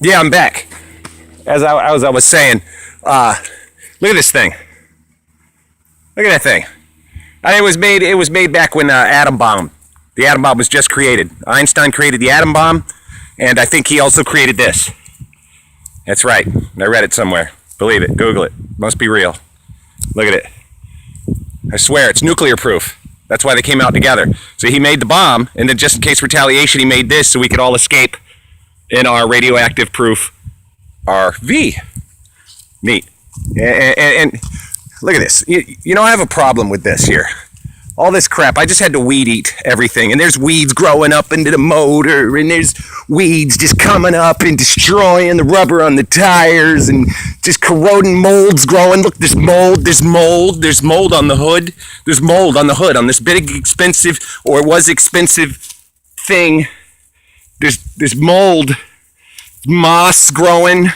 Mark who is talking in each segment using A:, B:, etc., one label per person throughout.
A: Yeah, I'm back. As I was saying, look at this thing. Look at that thing. It was made back when atom bomb. The atom bomb was just created. Einstein created the atom bomb, and I think he also created this. That's right. I read it somewhere. Believe it. Google it. Must be real. Look at it. I swear, it's nuclear proof. That's why they came out together. So he made the bomb, and then just in case retaliation, he made this so we could all escape in our radioactive proof RV. Neat. And look at this. You know, I have a problem with this here. All this crap. I just had to weed eat everything. And there's weeds growing up into the motor. And there's weeds just coming up and destroying the rubber on the tires. And just corroding molds growing. Look, there's mold. There's mold. There's mold on the hood. There's mold on the hood on this big expensive, or it was expensive thing. There's mold. Moss growing.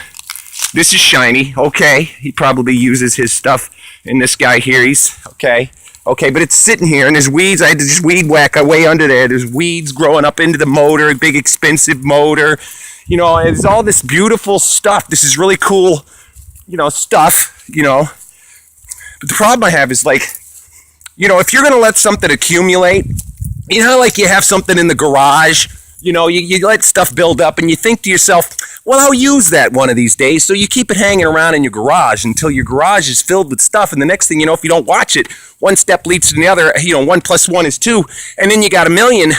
A: This is shiny. Okay. He probably uses his stuff. And this guy here, he's okay. Okay, but it's sitting here, and there's weeds. I had to just weed whack way under there. There's weeds growing up into the motor, big expensive motor. You know, it's all this beautiful stuff. This is really cool, stuff, But the problem I have is, like, if you're going to let something accumulate, like you have something in the garage, you let stuff build up, and you think to yourself, well, I'll use that one of these days. So you keep it hanging around in your garage until your garage is filled with stuff. And the next thing you know, if you don't watch it, one step leads to the other. 1 + 1 is 2. And then you got a million.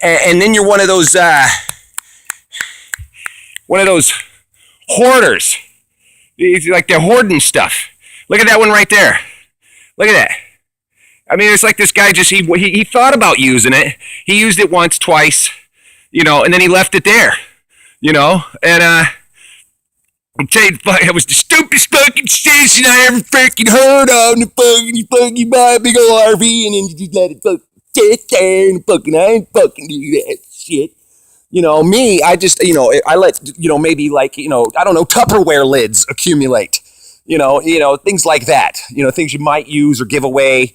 A: And then you're one of those hoarders. It's like they're hoarding stuff. Look at that one right there. Look at that. I mean, it's like this guy he thought about using it. He used it once, twice, and then he left it there. And I'm telling you, it was the stupidest fucking station I ever freaking heard of. You fucking buy a big old RV and then you just let it fucking sit there and I ain't fucking do that shit. Me, I just, I let, maybe like, I don't know, Tupperware lids accumulate. Things like that. Things you might use or give away.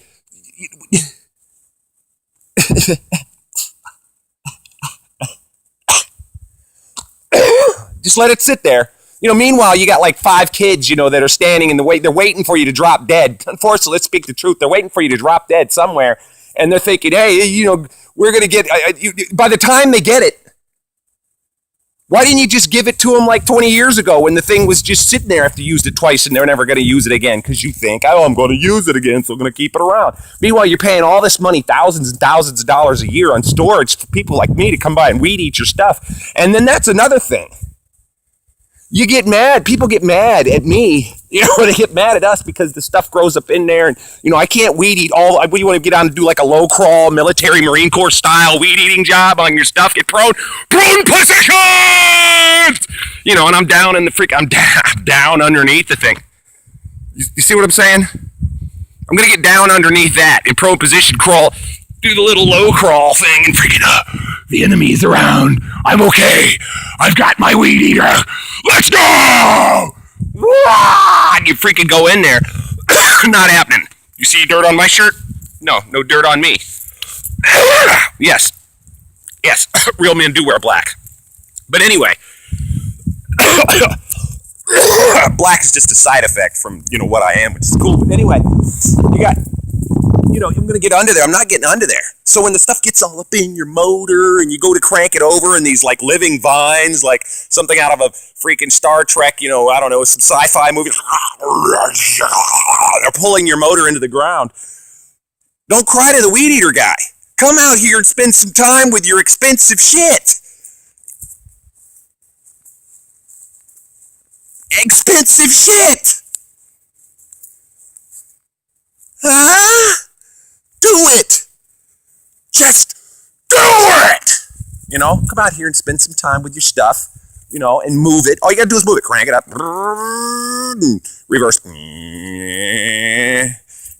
A: Just let it sit there. Meanwhile, you got like 5 kids, that are standing in the way. They're waiting for you to drop dead. Unfortunately, let's speak the truth. They're waiting for you to drop dead somewhere. And they're thinking, hey, we're going to get, by the time they get it, why didn't you just give it to them like 20 years ago when the thing was just sitting there after you used it twice and they're never going to use it again because you think, oh, I'm going to use it again, so I'm going to keep it around. Meanwhile, you're paying all this money, thousands and thousands of dollars a year on storage for people like me to come by and weed eat your stuff. And then that's another thing. You get mad. People get mad at me. They get mad at us because the stuff grows up in there. And, I can't weed eat all. What do you want to get on and do like a low crawl, military, Marine Corps style weed eating job on your stuff? Get prone positions! And I'm down in the I'm down underneath the thing. You see what I'm saying? I'm going to get down underneath that in prone position, crawl, do the little low crawl thing and the enemy is around. I'm okay. I've got my weed eater. Let's go! And you freaking go in there. Not happening. You see dirt on my shirt? No dirt on me. Yes. Real men do wear black. But anyway, black is just a side effect from, what I am, which is cool. But anyway, you got, I'm going to get under there. I'm not getting under there. So when the stuff gets all up in your motor and you go to crank it over and these like living vines, like something out of a freaking Star Trek, I don't know, some sci-fi movie, they're pulling your motor into the ground. Don't cry to the weed eater guy. Come out here and spend some time with your expensive shit. Expensive shit. Huh? Do it. Just do it. Come out here and spend some time with your stuff, and move it. All you got to do is move it. Crank it up. Reverse.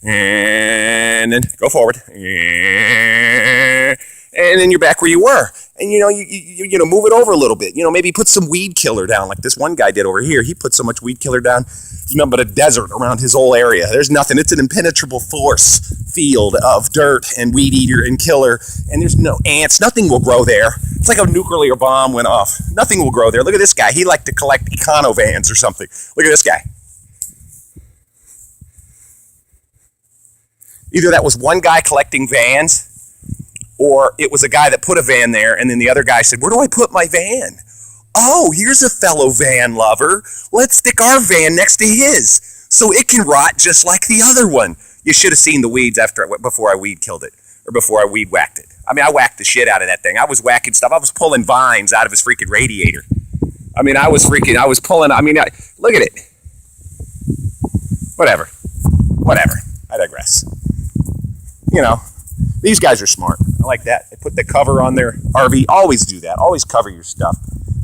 A: And then go forward. And then you're back where you were. and you know, move it over a little bit. You know, maybe put some weed killer down, like this one guy did over here. He put so much weed killer down, there's nothing but a desert around his whole area. There's nothing. It's an impenetrable force field of dirt and weed eater and killer, and there's no ants. Nothing will grow there. It's like a nuclear bomb went off. Nothing will grow there. Look at this guy. He liked to collect econo vans or something. Look at this guy. Either that was one guy collecting vans, or it was a guy that put a van there, and then the other guy said, where do I put my van? Oh, here's a fellow van lover. Let's stick our van next to his so it can rot just like the other one. You should have seen the weeds before I weed killed it, or before I weed whacked it. I mean, I whacked the shit out of that thing. I was whacking stuff. I was pulling vines out of his freaking radiator. I mean, I was pulling, look at it. Whatever. I digress. You know, these guys are smart. I like that. They put the cover on their RV. Always do that. Always cover your stuff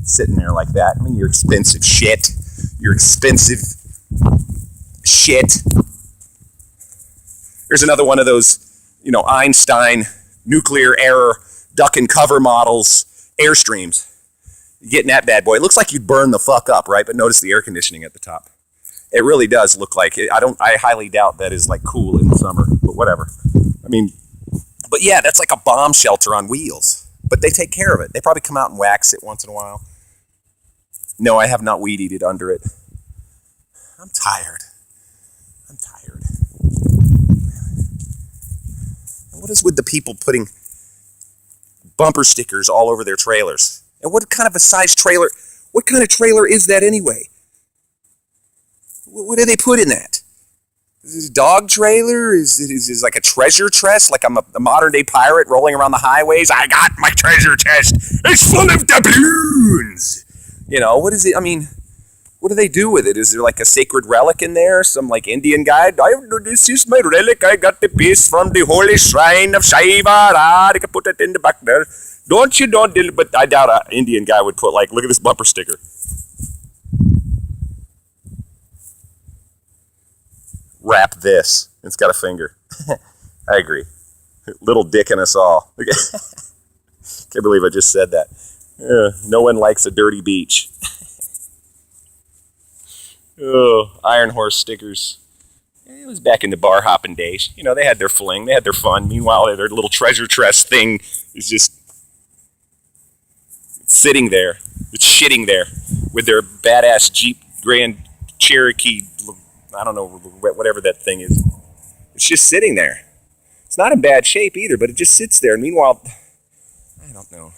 A: sitting there like that. I mean, you're expensive shit. There's another one of those, you know, Einstein nuclear error duck and cover models, Airstreams. You get in that bad boy. It looks like you'd burn the fuck up, right? But notice the air conditioning at the top. It really does look like it. I highly doubt that is like cool in the summer, but whatever. I mean, but yeah, that's like a bomb shelter on wheels. But they take care of it. They probably come out and wax it once in a while. No, I have not weed eated under it. I'm tired. And what is with the people putting bumper stickers all over their trailers? And what kind of a size trailer? What kind of trailer is that anyway? What do they put in that? Is this a dog trailer? Is it like a treasure chest? Like I'm a modern day pirate rolling around the highways? I got my treasure chest. It's full of doubloons. You know, what is it? I mean, what do they do with it? Is there like a sacred relic in there? Some like Indian guy? This is my relic. I got the piece from the holy shrine of Shiva. I can put it in the back there. Don't. But I doubt an Indian guy would put like, look at this bumper sticker. Wrap this. It's got a finger. I agree. Little dick in us all. Can't believe I just said that. No one likes a dirty beach. Oh, Iron Horse stickers. It was back in the bar hopping days. You know, they had their fling, they had their fun. Meanwhile, their little treasure chest thing is just sitting there. It's shitting there with their badass Jeep Grand Cherokee, I don't know, whatever that thing is. It's just sitting there. It's not in bad shape either, but it just sits there. Meanwhile, I don't know.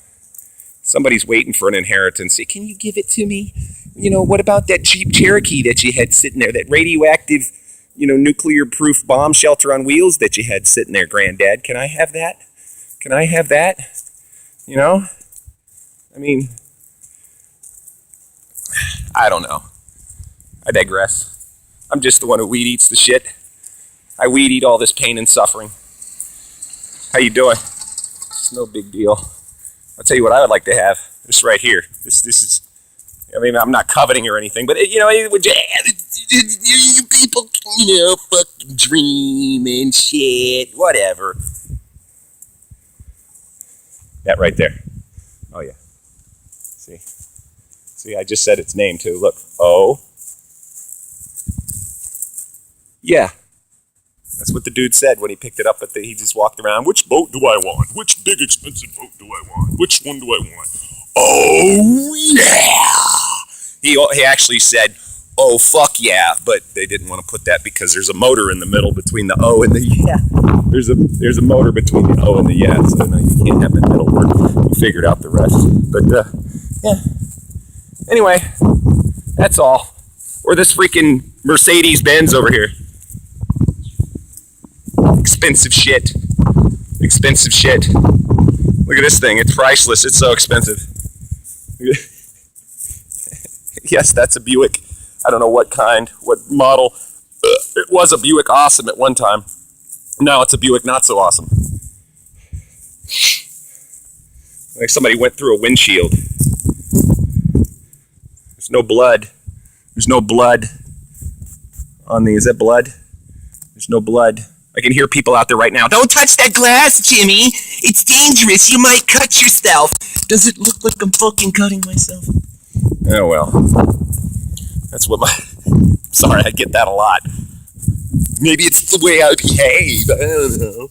A: Somebody's waiting for an inheritance. Say, can you give it to me? You know, what about that Jeep Cherokee that you had sitting there? That radioactive, you know, nuclear-proof bomb shelter on wheels that you had sitting there, Granddad? Can I have that? Can I have that? You know? I mean, I don't know. I digress. I'm just the one who weed eats the shit. I weed eat all this pain and suffering. How you doing? It's no big deal. I'll tell you what I would like to have. This right here. This is, I mean, I'm not coveting or anything, but, you know, you people, you know, fucking dream and shit, whatever. That right there. Oh, yeah. See, I just said its name, too. Look. Oh. Yeah. That's what the dude said when he picked it up. He just walked around. Which boat do I want? Which big expensive boat do I want? Which one do I want? Oh, yeah. He actually said, oh, fuck yeah. But they didn't want to put that because there's a motor in the middle between the O and the yeah. There's a motor between the O and the yeah. So no, you can't have the middle word. We figured out the rest. But, yeah. Anyway, that's all. Or this freaking Mercedes-Benz over here. Expensive shit. Look at this thing. It's priceless. It's so expensive. Yes, that's a Buick. I don't know what kind, what model. It was a Buick Awesome at one time. Now it's a Buick Not So Awesome. Like somebody went through a windshield. There's no blood. There's no blood on the, is that blood? There's no blood I can hear people out there right now. Don't touch that glass, Jimmy. It's dangerous. You might cut yourself. Does it look like I'm fucking cutting myself? Oh, well. That's what my... Sorry, I get that a lot. Maybe it's the way I behave. I don't know.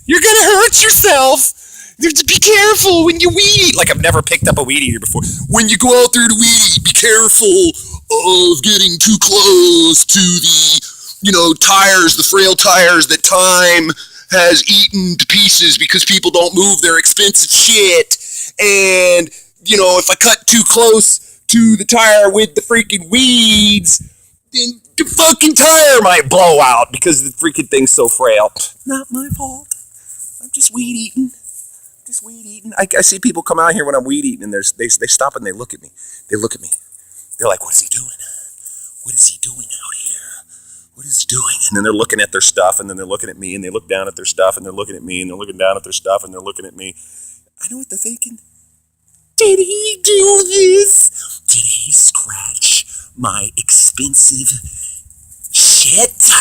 A: You're gonna hurt yourself. You have to be careful when you weed eat. Like I've never picked up a weed eater before. When you go out there to weed eat, be careful of getting too close to the, tires, the frail tires that time has eaten to pieces because people don't move their expensive shit. And, if I cut too close to the tire with the freaking weeds, then the fucking tire might blow out because the freaking thing's so frail. Not my fault. I'm just weed eating. I see people come out here when I'm weed eating, and they stop and they look at me. They're like, "What is he doing? What is he doing out here? What is he doing?" And then they're looking at their stuff, and then they're looking at me, and they look down at their stuff, and they're looking at me, and they're looking down at their stuff, and they're looking at me. I know what they're thinking. Did he do this? Did he scratch my expensive shit?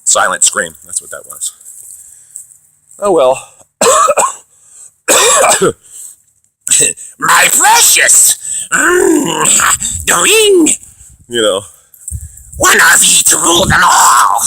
A: Silent scream. That's what that was. Oh, well. My precious! The ring! One of you to rule them all!